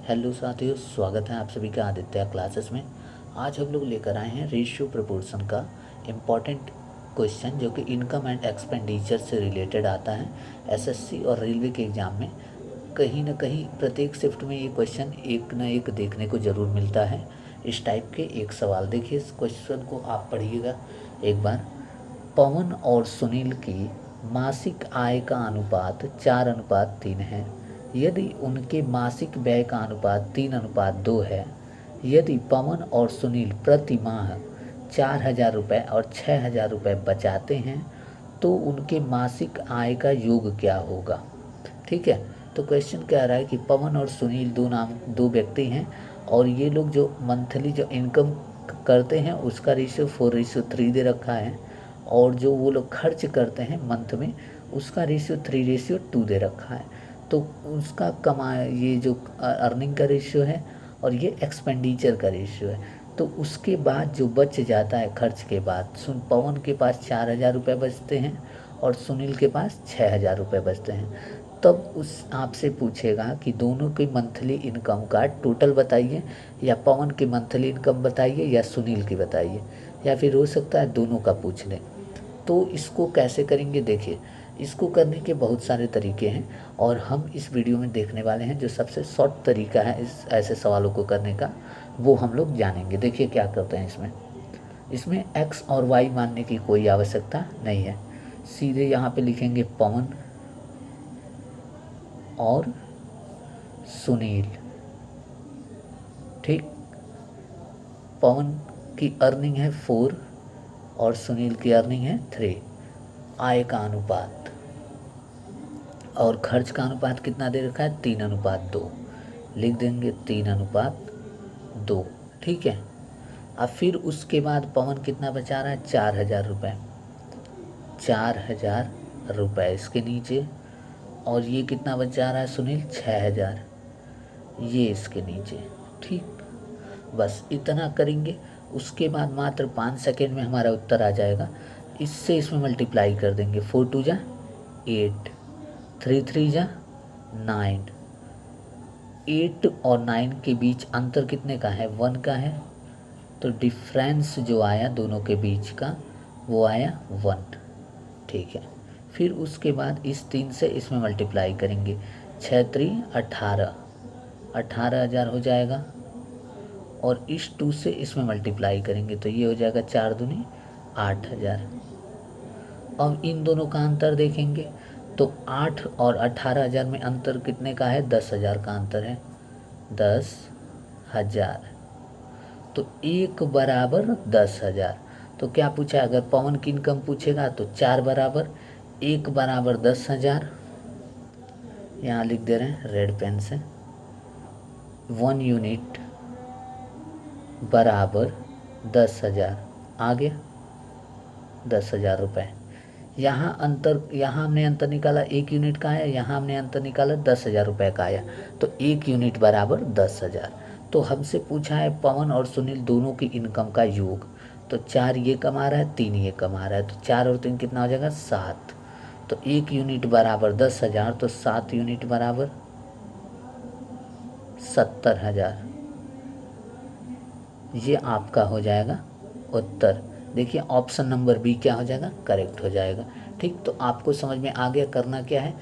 Hello साथियों, स्वागत है आप सभी का आदित्य क्लासेस में। आज हम लोग लेकर आए हैं रेशियो प्रोपोर्शन का इम्पॉर्टेंट क्वेश्चन जो कि इनकम एंड एक्सपेंडिचर से रिलेटेड आता है। एसएससी और रेलवे के एग्ज़ाम में कहीं ना कहीं प्रत्येक शिफ्ट में ये क्वेश्चन एक ना एक देखने को ज़रूर मिलता है। इस टाइप के एक सवाल देखिए, इस क्वेश्चन को आप पढ़िएगा एक बार। पवन और सुनील की मासिक आय का अनुपात 4:3 है। यदि उनके मासिक व्यय का अनुपात 3:2 है, यदि पवन और सुनील प्रति माह 4,000 रुपये और 6,000 रुपये बचाते हैं तो उनके मासिक आय का योग क्या होगा। ठीक है, तो क्वेश्चन कह रहा है कि पवन और सुनील दो व्यक्ति हैं और ये लोग जो मंथली जो इनकम करते हैं उसका रेशियो 4:3 दे रखा है, और जो वो लोग खर्च करते हैं मंथ में उसका रेशियो 3:2 दे रखा है। तो उसका ये जो अर्निंग का रेशियो है और ये एक्सपेंडिचर का रेशियो है। तो उसके बाद जो बच जाता है खर्च के बाद, पवन के पास 4,000 रुपये बचते हैं और सुनील के पास 6,000 रुपये बचते हैं। तब उस आपसे पूछेगा कि दोनों की मंथली इनकम का टोटल बताइए, या पवन की मंथली इनकम बताइए या सुनील की बताइए, या फिर हो सकता है दोनों का पूछ लें। तो इसको कैसे करेंगे, देखिए इसको करने के बहुत सारे तरीके हैं और हम इस वीडियो में देखने वाले हैं जो सबसे शॉर्ट तरीका है इस ऐसे सवालों को करने का, वो हम लोग जानेंगे। देखिए क्या करते हैं इसमें x और y मानने की कोई आवश्यकता नहीं है। सीधे यहाँ पे लिखेंगे पवन और सुनील। ठीक, पवन की अर्निंग है 4 और सुनील की अर्निंग है 3। आय का अनुपात और खर्च का अनुपात कितना दे रखा है, 3:2। लिख देंगे 3:2। ठीक है, अब फिर उसके बाद पवन कितना बचा रहा है, 4,000 रुपये। 4,000 रुपये इसके नीचे, और ये कितना बचा रहा है सुनील, 6,000, ये इसके नीचे। ठीक, बस इतना करेंगे। उसके बाद मात्र 5 सेकेंड में हमारा उत्तर आ जाएगा। इससे इसमें मल्टीप्लाई कर देंगे। 4 2 जा 8, 3 3 जा 9। 8 और 9 के बीच अंतर कितने का है, 1 का है। तो डिफरेंस जो आया दोनों के बीच का वो आया 1। ठीक है, फिर उसके बाद इस 3 से इसमें मल्टीप्लाई करेंगे। 6 3 18, 18,000 हो जाएगा। और इस 2 से इसमें मल्टीप्लाई करेंगे तो ये हो जाएगा 4 दूनी 8,000। अब इन दोनों का अंतर देखेंगे तो 8 और 18,000 में अंतर कितने का है, 10,000 का अंतर है। 10,000, तो 1 बराबर 10,000। तो क्या पूछा, अगर पवन की इनकम पूछेगा तो 4 बराबर 1 बराबर 10,000। यहाँ लिख दे रहे हैं रेड पेन से, 1 यूनिट बराबर 10,000। आ गया 10,000 रुपये। यहाँ हमने अंतर निकाला 1 यूनिट का आया, यहाँ हमने अंतर निकाला 10,000 रुपये का आया। तो 1 यूनिट बराबर 10,000। तो हमसे पूछा है पवन और सुनील दोनों की इनकम का योग। तो 4 ये कमा रहा है, 3 ये कमा रहा है, तो 4 और 3 कितना हो जाएगा, 7। तो 1 यूनिट बराबर 10,000, तो 7 यूनिट बराबर 70,000। ये आपका हो जाएगा उत्तर। देखिए ऑप्शन नंबर बी क्या हो जाएगा, करेक्ट हो जाएगा। ठीक, तो आपको समझ में आ गया करना क्या है।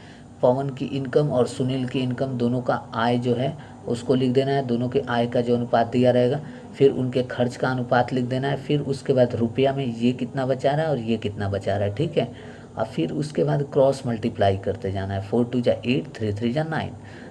पवन की इनकम और सुनील की इनकम दोनों का आय जो है उसको लिख देना है, दोनों के आय का जो अनुपात दिया रहेगा। फिर उनके खर्च का अनुपात लिख देना है। फिर उसके बाद रुपया में ये कितना बचा रहा है और ये कितना बचा रहा है। ठीक है, और फिर उसके बाद क्रॉस मल्टीप्लाई करते जाना है। 4 2 जा 8, 3 3 जा 9,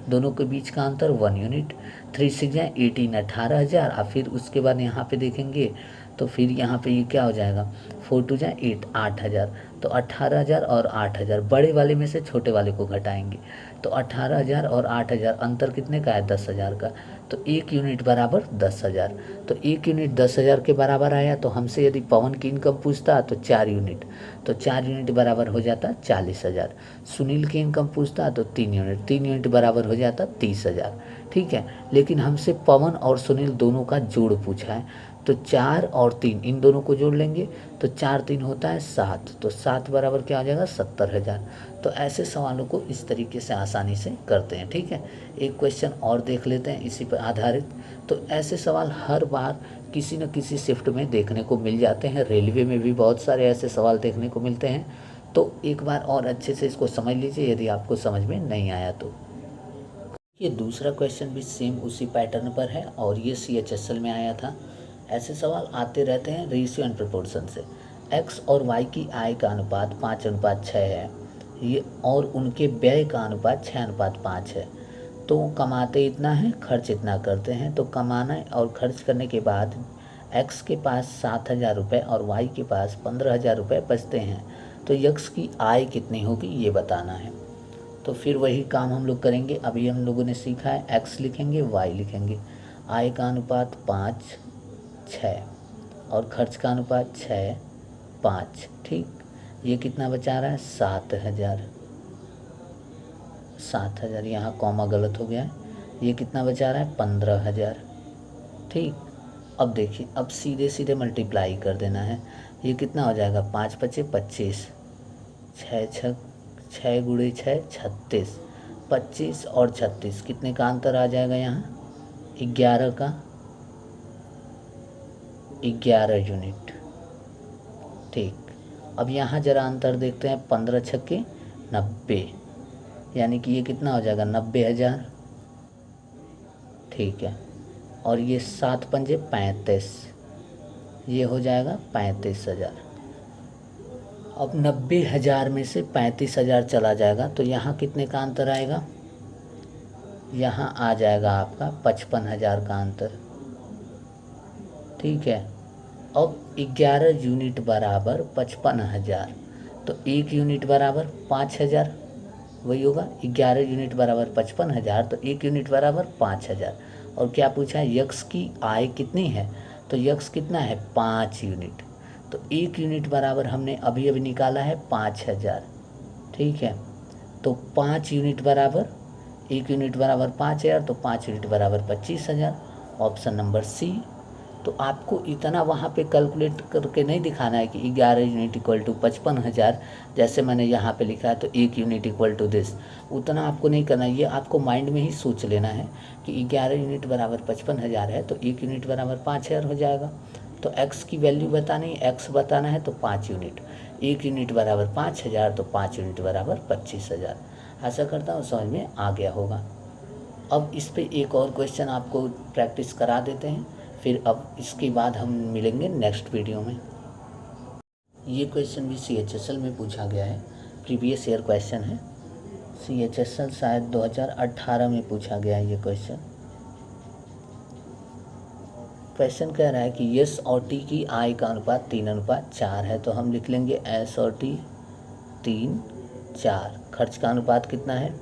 दोनों के बीच का अंतर 1 यूनिट। 3 6 जा 18, 18,000। और फिर उसके बाद यहाँ पे देखेंगे तो फिर यहाँ पे ये क्या हो जाएगा, 4 2 जा 8, 8,000। तो 18,000 और 8,000, बड़े वाले में से छोटे वाले को घटाएंगे। तो 18,000 और 8,000 अंतर कितने का है, 10,000 का। तो 1 यूनिट बराबर 10,000। तो 1 यूनिट 10,000 के बराबर आया। तो हमसे यदि पवन की इनकम पूछता तो 4 यूनिट, तो 4 यूनिट बराबर हो जाता 40,000। सुनील की इनकम पूछता तो 3 यूनिट, 3 यूनिट बराबर हो जाता 30,000। ठीक है, लेकिन हमसे पवन और सुनील दोनों का जोड़ पूछा है। तो 4 और 3 इन दोनों को जोड़ लेंगे तो 4 3 होता है 7, तो 7 बराबर क्या हो जाएगा 70,000। तो ऐसे सवालों को इस तरीके से आसानी से करते हैं। ठीक है, एक क्वेश्चन और देख लेते हैं इसी पर आधारित। तो ऐसे सवाल हर बार किसी न किसी शिफ्ट में देखने को मिल जाते हैं, रेलवे में भी बहुत सारे ऐसे सवाल देखने को मिलते हैं। तो एक बार और अच्छे से इसको समझ लीजिए यदि आपको समझ में नहीं आया तो। ये दूसरा क्वेश्चन भी सेम उसी पैटर्न पर है और ये CHSL में आया था। ऐसे सवाल आते रहते हैं रेशियो एंड प्रोपोर्शन से। x और y की आय का अनुपात 5:6 है, ये और उनके व्यय का अनुपात 6:5 है। तो कमाते इतना है, खर्च इतना करते हैं। तो कमाना और खर्च करने के बाद x के पास 7,000 रुपये और y के पास 15,000 रुपये बचते हैं। तो x की आय कितनी होगी ये बताना है। तो फिर वही काम हम लोग करेंगे। अभी हम लोगों ने सीखा है x लिखेंगे, y लिखेंगे। आय का अनुपात 5:6 और खर्च का अनुपात 6:5। ठीक, ये कितना बचा रहा है 7,000। 7,000, यहाँ कॉमा गलत हो गया है। ये कितना बचा रहा है 15,000। ठीक, अब देखिए, अब सीधे सीधे मल्टीप्लाई कर देना है। ये कितना हो जाएगा 5 × 5 = 25, 6 × 6 = 36। 25 और 36 कितने का अंतर आ जाएगा यहाँ 11 का, 11 यूनिट। ठीक, अब यहाँ ज़रा अंतर देखते हैं। 15 × 6 = 90, यानी कि ये कितना हो जाएगा 90,000। ठीक है, और ये 7 × 5 = 35, ये हो जाएगा 35,000। अब 90,000 में से 35,000 चला जाएगा तो यहाँ कितने का अंतर आएगा, यहाँ आ जाएगा आपका 55,000 का अंतर। ठीक है, अब 11 यूनिट बराबर 55,000, तो 1 यूनिट बराबर 5,000, वही होगा। 11 यूनिट बराबर 55,000, तो 1 यूनिट बराबर 5,000। और क्या पूछा है यक्स की आय कितनी है, तो यक्स कितना है 5 यूनिट। तो 1 यूनिट बराबर हमने अभी अभी निकाला है 5,000। ठीक है, तो 5 यूनिट बराबर 1 यूनिट बराबर 5,000, तो 5 यूनिट बराबर 25,000। Option number C. तो आपको इतना वहाँ पे कैलकुलेट करके नहीं दिखाना है कि 11 यूनिट इक्वल टू 55,000, जैसे मैंने यहाँ पे लिखा है तो 1 यूनिट इक्वल टू दिस, उतना आपको नहीं करना। ये आपको माइंड में ही सोच लेना है कि 11 यूनिट बराबर 55,000 है तो 1 यूनिट बराबर 5,000 हो जाएगा। तो x की वैल्यू बतानी है, x बताना है तो 5 यूनिट। 1 यूनिट बराबर 5,000, तो 5 यूनिट बराबर 25,000। आशा करता हूँ समझ में आ गया होगा। अब इस पे एक और क्वेश्चन आपको प्रैक्टिस करा देते हैं, फिर अब इसके बाद हम मिलेंगे नेक्स्ट वीडियो में। ये क्वेश्चन भी CHSL में पूछा गया है, प्रीवियस ईयर क्वेश्चन है। CHSL शायद 2018 में पूछा गया है ये क्वेश्चन। क्वेश्चन कह रहा है कि यस और टी की आय का अनुपात 3:4 है, तो हम लिख लेंगे एस और टी 3:4। खर्च का अनुपात कितना है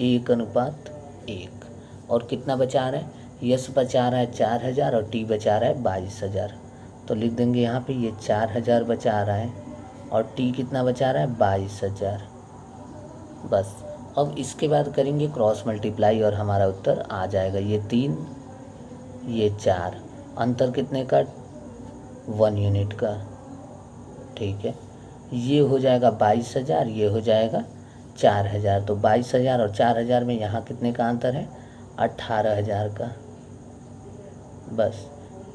1:1। और कितना बचा रहा है, यस बचा रहा है 4,000 और टी बचा रहा है 22,000। तो लिख देंगे यहाँ पे ये 4,000 बचा रहा है और टी कितना बचा रहा है 22,000। बस, अब इसके बाद करेंगे क्रॉस मल्टीप्लाई और हमारा उत्तर आ जाएगा। ये 3, ये 4, अंतर कितने का 1 यूनिट का। ठीक है, ये हो जाएगा 22,000, ये हो जाएगा 4,000। तो 22,000 और 4,000 में यहाँ कितने का अंतर है 18,000 का। बस,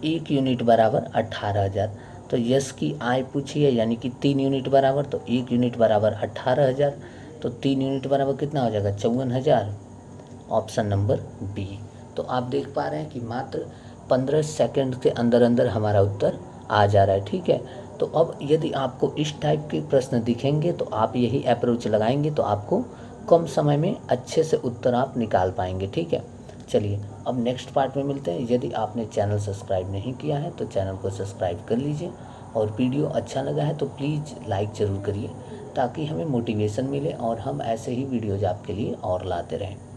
1 यूनिट बराबर 18,000। तो यस की आय पूछी है, यानी कि 3 यूनिट बराबर, तो 1 यूनिट बराबर 18,000, तो 3 यूनिट बराबर कितना हो जाएगा 54,000। Option number B. तो आप देख पा रहे हैं कि मात्र 15 सेकंड के अंदर अंदर हमारा उत्तर आ जा रहा है। ठीक है, तो अब यदि आपको इस टाइप के प्रश्न दिखेंगे तो आप यही अप्रोच लगाएंगे तो आपको कम समय में अच्छे से उत्तर आप निकाल पाएंगे। ठीक है, चलिए अब नेक्स्ट पार्ट में मिलते हैं। यदि आपने चैनल सब्सक्राइब नहीं किया है तो चैनल को सब्सक्राइब कर लीजिए, और वीडियो अच्छा लगा है तो प्लीज़ लाइक ज़रूर करिए, ताकि हमें मोटिवेशन मिले और हम ऐसे ही वीडियोज़ आपके लिए और लाते रहें।